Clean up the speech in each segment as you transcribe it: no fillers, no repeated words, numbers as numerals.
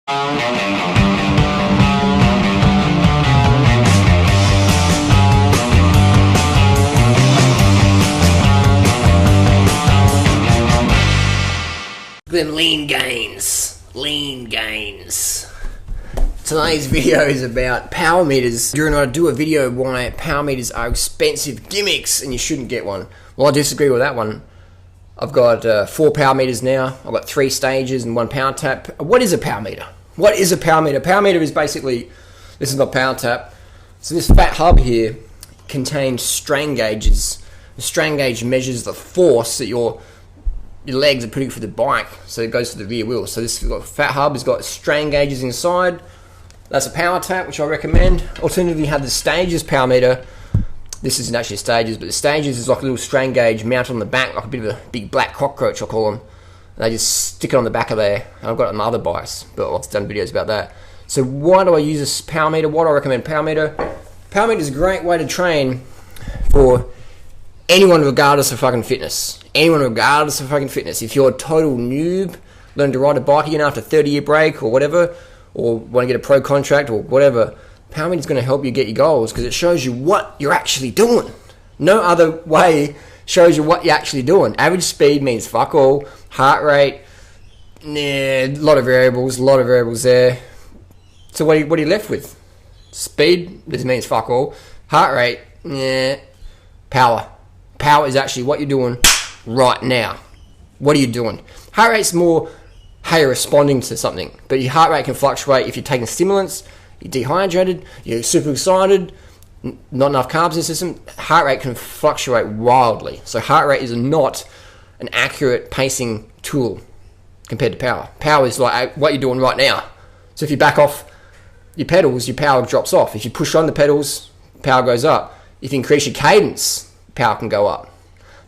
Them lean gains. Today's video is about power meters. You're going to do a video why power meters are expensive gimmicks and you shouldn't get one. Well, I disagree with that one. I've got 4 power meters now. I've got 3 stages and 1 power tap. What is a power meter? What is a power meter? Power meter is basically, this is my power tap. So this fat hub here contains strain gauges. The strain gauge measures the force that your legs are putting for the bike, so it goes to the rear wheel. So this fat hub has got strain gauges inside. That's a power tap, which I recommend. Alternatively, you have the stages power meter. This isn't actually stages, but the stages is like a little strain gauge mounted on the back, like a bit of a big black cockroach, I call them. And they just stick it on the back of there. And I've got it on my other bikes, but I've done videos about that. So why do I use this power meter? Why do I recommend power meter? Power meter is a great way to train for anyone regardless of fucking fitness. Anyone regardless of fucking fitness. If you're a total noob, learn to ride a bike again after a 30-year break or whatever, or want to get a pro contract or whatever, power meter is going to help you get your goals because it shows you what you're actually doing. No other way shows you what you're actually doing. Average speed means fuck all. Heart rate, nah, a lot of variables there. So what are you left with? Speed, this means fuck all. Heart rate, nah. Power. Power is actually what you're doing right now. What are you doing? Heart rate's more how you're responding to something, but your heart rate can fluctuate if you're taking stimulants, you're dehydrated, you're super excited, not enough carbs in the system. Heart rate can fluctuate wildly. So heart rate is not an accurate pacing tool compared to power. Power is like what you're doing right now. So if you back off your pedals, your power drops off. If you push on the pedals, power goes up. If you increase your cadence, power can go up.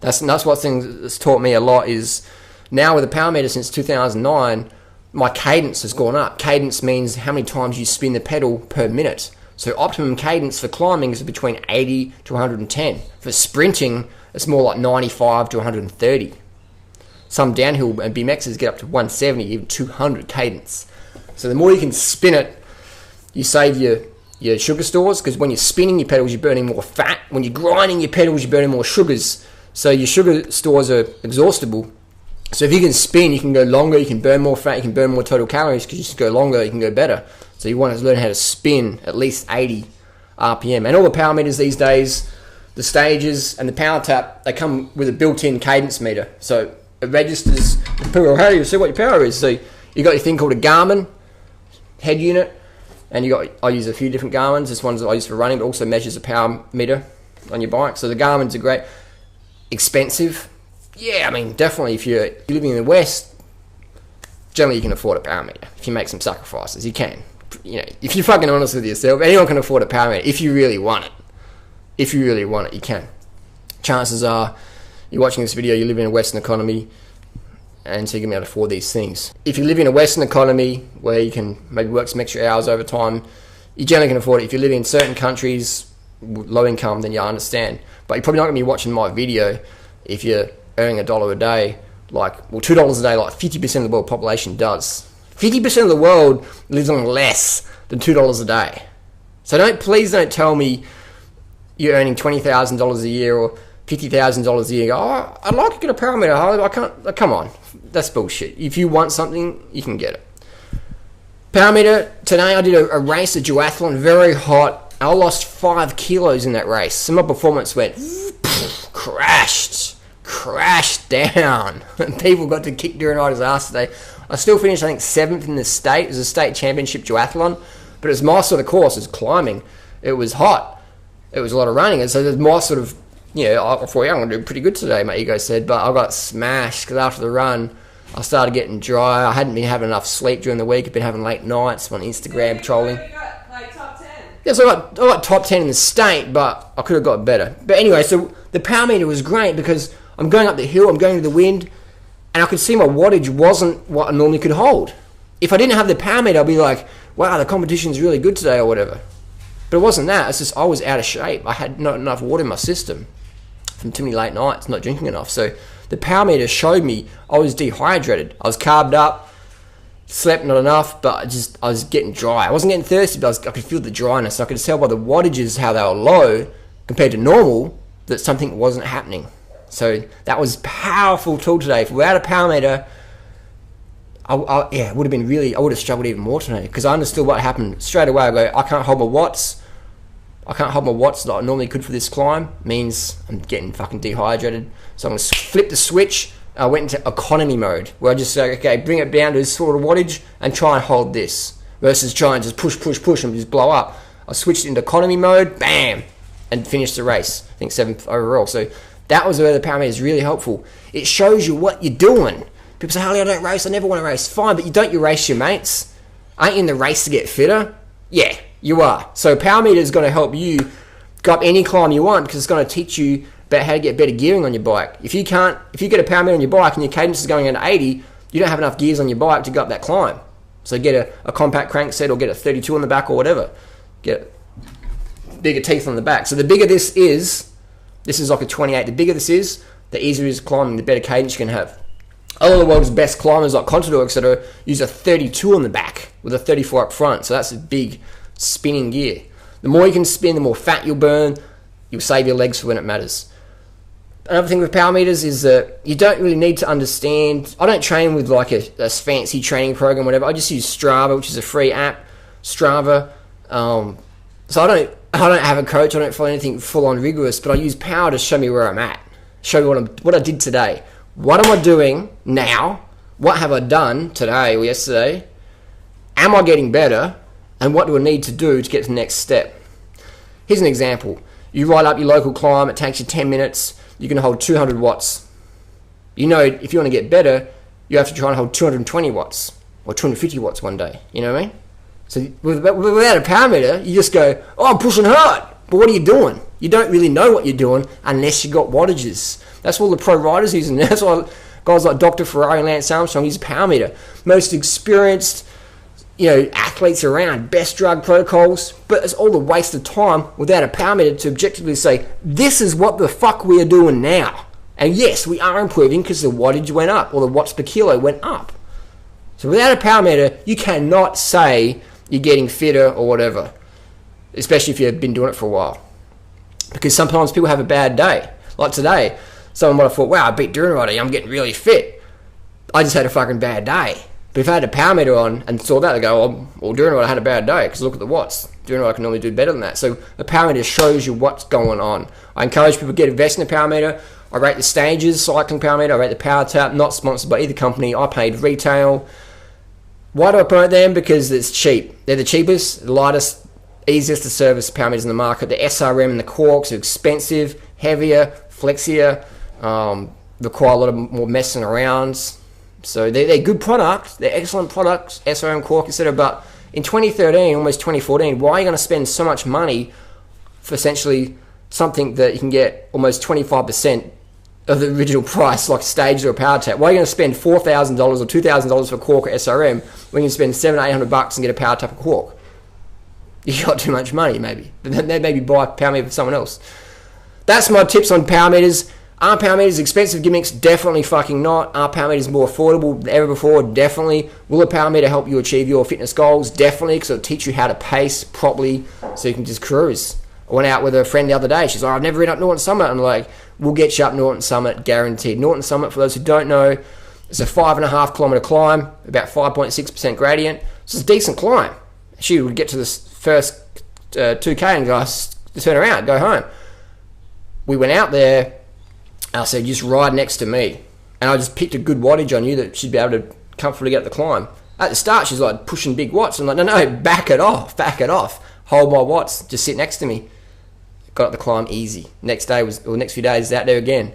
That's what things that's taught me a lot is now with the power meter since 2009, my cadence has gone up. Cadence means how many times you spin the pedal per minute. So optimum cadence for climbing is between 80 to 110. For sprinting, it's more like 95 to 130. Some downhill and BMXs get up to 170, even 200 cadence. So the more you can spin it, you save your sugar stores, because when you're spinning your pedals, you're burning more fat. When you're grinding your pedals, you're burning more sugars. So your sugar stores are exhaustible. So if you can spin, you can go longer, you can burn more fat, you can burn more total calories, because you just go longer, you can go better. So you want to learn how to spin at least 80 RPM. And all the power meters these days, the stages and the power tap, they come with a built-in cadence meter. So it registers, people, hey, you see what your power is. So you got your thing called a Garmin head unit, and I use a few different Garmins. This one's I use for running, but also measures the power meter on your bike. So the Garmins are great. Expensive. Yeah, I mean, definitely if you're living in the West, generally you can afford a power meter. If you make some sacrifices, you can. You know, if you're fucking honest with yourself, anyone can afford a power meter if you really want it. If you really want it, you can. Chances are, you're watching this video, you live in a Western economy, and so you're going to be able to afford these things. If you live in a Western economy where you can maybe work some extra hours over time, you generally can afford it. If you live in certain countries, low income, then you understand. But you're probably not going to be watching my video if you're earning $1 a day, $2 a day, like 50% of the world population does. 50% of the world lives on less than $2 a day. So please don't tell me you're earning $20,000 a year or $50,000 a year. Oh, I'd like to get a power meter. I can't. Come on, that's bullshit. If you want something, you can get it. Power meter. Today I did a race, a duathlon, very hot. I lost 5 kilos in that race. So my performance went crashed down. People got to kick Duranitis' ass today. I still finished, I think, 7th in the state. It was a state championship duathlon, but it was my sort of course. It was climbing. It was hot. It was a lot of running, and so there's my sort of, I thought, I'm going to do pretty good today, my ego said, but I got smashed because after the run, I started getting dry. I hadn't been having enough sleep during the week. I've been having late nights on Instagram trolling. You got like top 10. Yeah, so I got top 10 in the state, but I could have got better. But anyway, so the power meter was great because I'm going up the hill, I'm going to the wind, and I could see my wattage wasn't what I normally could hold. If I didn't have the power meter, I'd be like, wow, the competition's really good today or whatever. But it wasn't that. It's just I was out of shape. I had not enough water in my system from too many late nights, not drinking enough. So the power meter showed me I was dehydrated. I was carved up, Slept not enough, but I was getting dry. I wasn't getting thirsty, but I could feel the dryness. I could tell by the wattages how they were low compared to normal that something wasn't happening. So that was a powerful tool today. If without a power meter, it would have been really, I would have struggled even more today because I understood what happened straight away. I go, I can't hold my watts. I can't hold my watts like I normally could for this climb. Means I'm getting fucking dehydrated. So I'm going to flip the switch. I went into economy mode where I just say, okay, bring it down to this sort of wattage and try and hold this versus try and just push and just blow up. I switched into economy mode, bam, and finished the race. I think 7th overall. So that was where the power meter is really helpful. It shows you what you're doing. People say, Harley, I don't race. I never want to race. Fine, but you race your mates. Aren't you in the race to get fitter? Yeah, you are. So power meter is going to help you go up any climb you want because it's going to teach you about how to get better gearing on your bike. If you get a power meter on your bike and your cadence is going at 80, you don't have enough gears on your bike to go up that climb. So get a compact crankset or get a 32 on the back or whatever. Get bigger teeth on the back. So the bigger this is like a 28. The bigger this is, the easier it is climbing, the better cadence you can have. All of the world's best climbers like Contador, etc., use a 32 on the back with a 34 up front. So that's a big spinning gear. The more you can spin, the more fat you'll burn. You'll save your legs for when it matters. Another thing with power meters is that you don't really need to understand. I don't train with like a fancy training program, whatever. I just use Strava, which is a free app. Strava. So I don't have a coach. I don't follow anything full on rigorous, but I use power to show me where I'm at. Show me what I did today. What am I doing now? What have I done today or yesterday? Am I getting better? And what do I need to do to get to the next step? Here's an example. You ride up your local climb. It takes you 10 minutes. You can hold 200 watts. You know, if you want to get better, you have to try and hold 220 watts or 250 watts one day. You know what I mean? So without a power meter, you just go, oh, I'm pushing hard. But what are you doing? You don't really know what you're doing unless you got wattages. That's what the pro riders use. And that's why guys like Dr. Ferrari and Lance Armstrong use a power meter. Most experienced, athletes around, best drug protocols, but it's all a waste of time without a power meter to objectively say, this is what the fuck we are doing now. And yes, we are improving because the wattage went up or the watts per kilo went up. So without a power meter, you cannot say you're getting fitter or whatever, especially if you've been doing it for a while. Because sometimes people have a bad day. Like today, someone might have thought, wow, I beat Duranite, I'm getting really fit. I just had a fucking bad day. But if I had a power meter on and saw that, I'd go, well, Duranite, I had a bad day because look at the watts. Duranite can normally do better than that. So the power meter shows you what's going on. I encourage people to get invested in a power meter. I rate the Stages cycling power meter. I rate the Power Tap, not sponsored by either company. I paid retail. Why do I promote them? Because it's cheap. They're the cheapest, the lightest, easiest to service power meters in the market. The SRM and the Quarks are expensive, heavier, flexier, require a lot of more messing around. So they're good products. They're excellent products, SRM, Quark, etc. But in 2013, almost 2014, why are you going to spend so much money for essentially something that you can get almost 25% of the original price, like Stages or a Power Tap? Why are you going to spend $4,000 or $2,000 for Quark or SRM when you can spend $700-800 and get a Power Tap or Quark? You got too much money, maybe. But then maybe buy a power meter for someone else. That's my tips on power meters. Are power meters expensive? Gimmicks? Definitely fucking not. Are power meters more affordable than ever before? Definitely. Will a power meter help you achieve your fitness goals? Definitely, because it'll teach you how to pace properly so you can just cruise. I went out with a friend the other day. She's like, I've never ridden up Norton Summit. I'm like, we'll get you up Norton Summit, guaranteed. Norton Summit, for those who don't know, it's a 5.5 kilometer climb, about 5.6% gradient. So it's a decent climb. She would get to this first 2K and go, turn around, go home. We went out there. I said, just ride next to me. And I just picked a good wattage on you that she'd be able to comfortably get up the climb. At the start, she's like pushing big watts. I'm like, no, back it off. Hold my watts, just sit next to me. Got up the climb easy. Next few days out there again.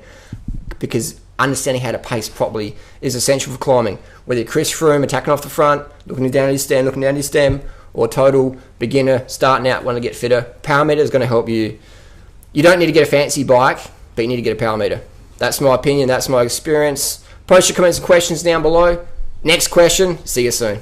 Because understanding how to pace properly is essential for climbing. Whether you're Chris Froome, attacking off the front, looking down at his stem, or total beginner, starting out, want to get fitter, power meter is going to help you. You don't need to get a fancy bike, but you need to get a power meter. That's my opinion. That's my experience. Post your comments and questions down below. Next question. See you soon.